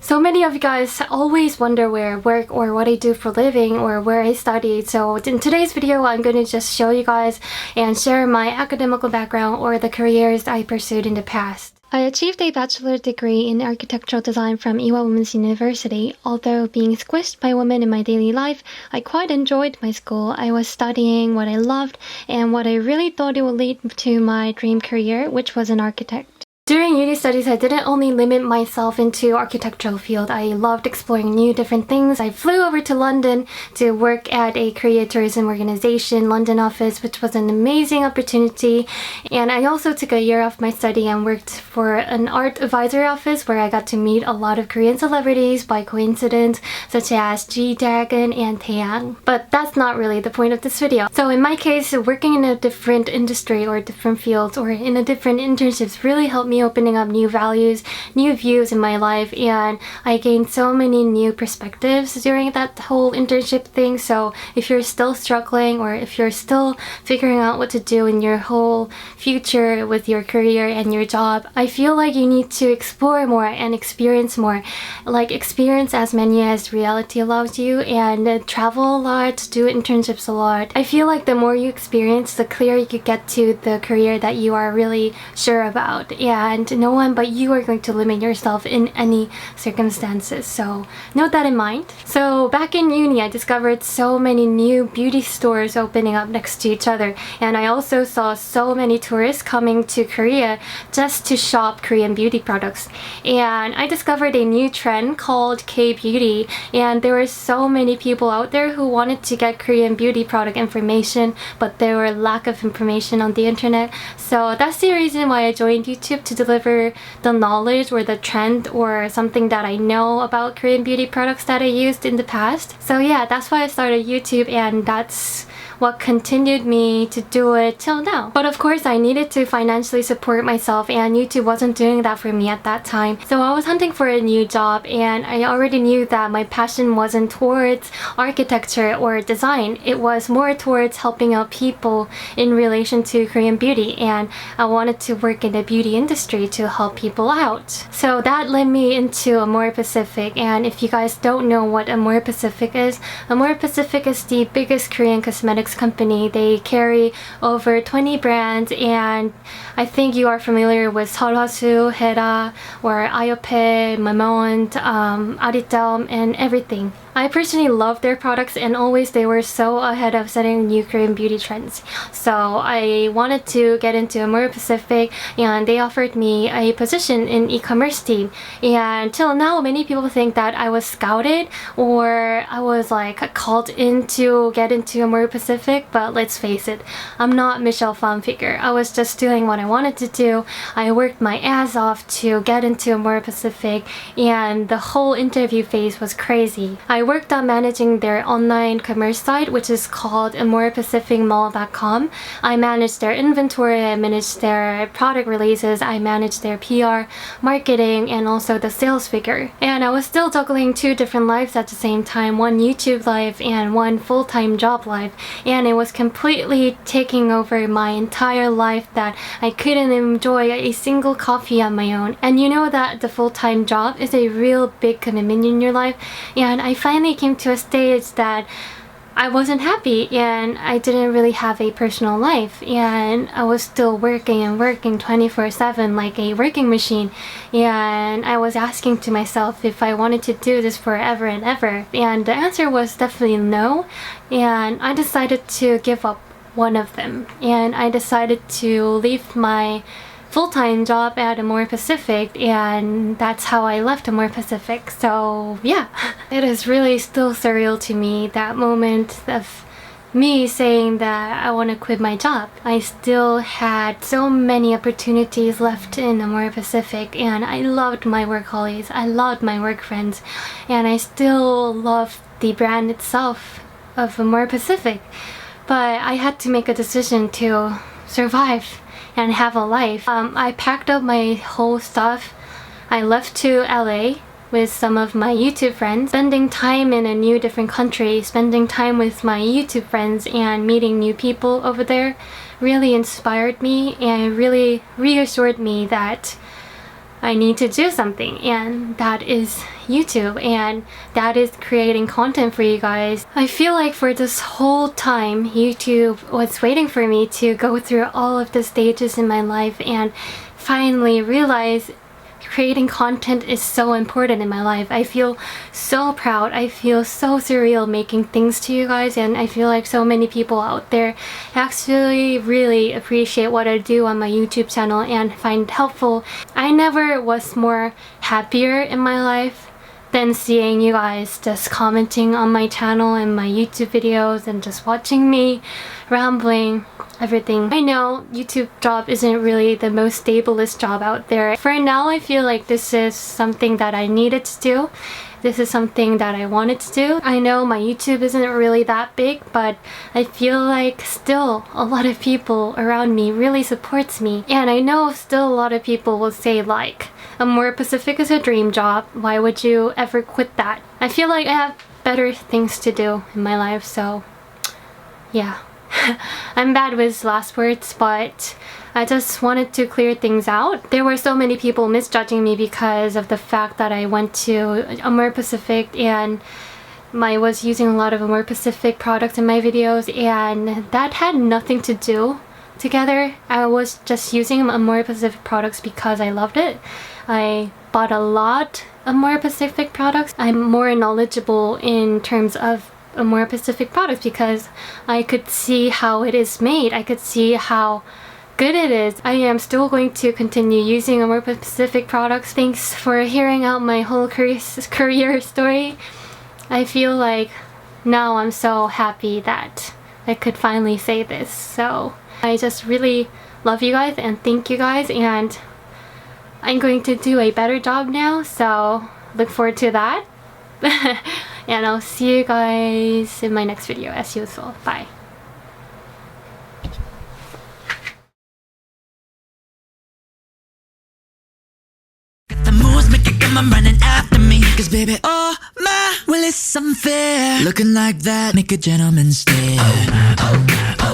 So many of you guys always wonder where I work or what I do for a living or where I study. So in today's video, I'm going to just show you guys and share my academical background or the careers I pursued in the past. I achieved a bachelor's degree in architectural design from Ewha Women's University. Although being squished by women in my daily life, I quite enjoyed my school. I was studying what I loved and what I really thought it would lead to my dream career, which was an architect. During uni studies, I didn't only limit myself into architectural field. I loved exploring new different things. I flew over to London to work at a Korea tourism organization, London office, which was an amazing opportunity. And I also took a year off my study and worked for an art advisory office where I got to meet a lot of Korean celebrities by coincidence, such as G-Dragon and Taeyang. But that's not really the point of this video. So in my case, working in a different industry or different fields or in a different internships really helped me opening up new values, new views in my life, and I gained so many new perspectives during that whole internship thing. So if you're still struggling or if you're still figuring out what to do in your whole future with your career and your job, I feel like you need to explore more and experience more. Like experience as many as reality allows you and travel a lot, do internships a lot. I feel like the more you experience, the clearer you get to the career that you are really sure about. And no one but you are going to limit yourself in any circumstances. So note that in mind. So back in uni, I discovered so many new beauty stores opening up next to each other. And I also saw so many tourists coming to Korea just to shop Korean beauty products. And I discovered a new trend called K-beauty. And there were so many people out there who wanted to get Korean beauty product information, but there were lack of information on the internet. So that's the reason why I joined YouTube, to deliver the knowledge or the trend or something that I know about Korean beauty products that I used in the past. So yeah, that's why I started YouTube, and that's what continued me to do it till now. But of course, I needed to financially support myself, and YouTube wasn't doing that for me at that time. So I was hunting for a new job, and I already knew that my passion wasn't towards architecture or design. It was more towards helping out people in relation to Korean beauty, and I wanted to work in the beauty industry to help people out. So that led me into Amorepacific, and if you guys don't know what Amorepacific is the biggest Korean cosmetics company. They carry over 20 brands, and I think you are familiar with Seolhasu, Hera, or Ayope, Mamont, Aritel, and everything. I personally love their products, and always they were so ahead of setting new Korean beauty trends. So I wanted to get into Amorepacific, and they offered me a position in e-commerce team. And till now, many people think that I was scouted or I was like called in to get into Amorepacific, but let's face it, I'm not Michelle Phan figure. I was just doing what I wanted to do. I worked my ass off to get into Amorepacific, and the whole interview phase was crazy. I worked on managing their online commerce site, which is called Amorepacificmall.com. I managed their inventory, I managed their product releases, I managed their PR, marketing, and also the sales figure. And I was still juggling two different lives at the same time, one YouTube life and one full-time job life. And it was completely taking over my entire life that I couldn't enjoy a single coffee on my own. And you know that the full-time job is a real big commitment in your life, and I finally came to a stage that I wasn't happy and I didn't really have a personal life, and I was still working and working 24/7 like a working machine, and I was asking to myself if I wanted to do this forever and ever, and the answer was definitely no. And I decided to give up one of them, and I decided to leave my full-time job at Amorepacific, and that's how I left Amorepacific. So yeah, it is really still surreal to me, that moment of me saying that I want to quit my job. I still had so many opportunities left in Amorepacific, and I loved my work colleagues, I loved my work friends, and I still love the brand itself of Amorepacific. But I had to make a decision to survive and have a life. I packed up my whole stuff. I left to LA with some of my YouTube friends, spending time in a new different country, spending time with my YouTube friends and meeting new people over there really inspired me and really reassured me that I need to do something, and that is YouTube, and that is creating content for you guys. I feel like for this whole time, YouTube was waiting for me to go through all of the stages in my life and finally realize creating content is so important in my life. I feel so proud. I feel so surreal making things to you guys, and I feel like so many people out there actually really appreciate what I do on my YouTube channel and find it helpful. I never was more happier in my life than seeing you guys just commenting on my channel and my YouTube videos and just watching me rambling everything. I know YouTube job isn't really the most stablest job out there. For now, I feel like this is something that I needed to do. This is something that I wanted to do. I know my YouTube isn't really that big, but I feel like still a lot of people around me really supports me. And I know still a lot of people will say like, Amorepacific is a dream job. Why would you ever quit that? I feel like I have better things to do in my life, so yeah. I'm bad with last words, but I just wanted to clear things out. There were so many people misjudging me because of the fact that I went to Amorepacific and I was using a lot of Amorepacific products in my videos, and that had nothing to do together. I was just using Amorepacific products because I loved it. I bought a lot of Amorepacific products. I'm more knowledgeable in terms of Amorepacific products because I could see how it is made. I could see how good it is. I am still going to continue using Amorepacific products. Thanks for hearing out my whole career story. I feel like now I'm so happy that I could finally say this. So I just really love you guys and thank you guys, and I'm going to do a better job now, so look forward to that. And I'll see you guys in my next video as usual. Bye. The moves make it come, I'm running after me. Cause baby, oh my, well it's unfair. Looking like that, make a gentleman stare. Oh my, oh my, oh my.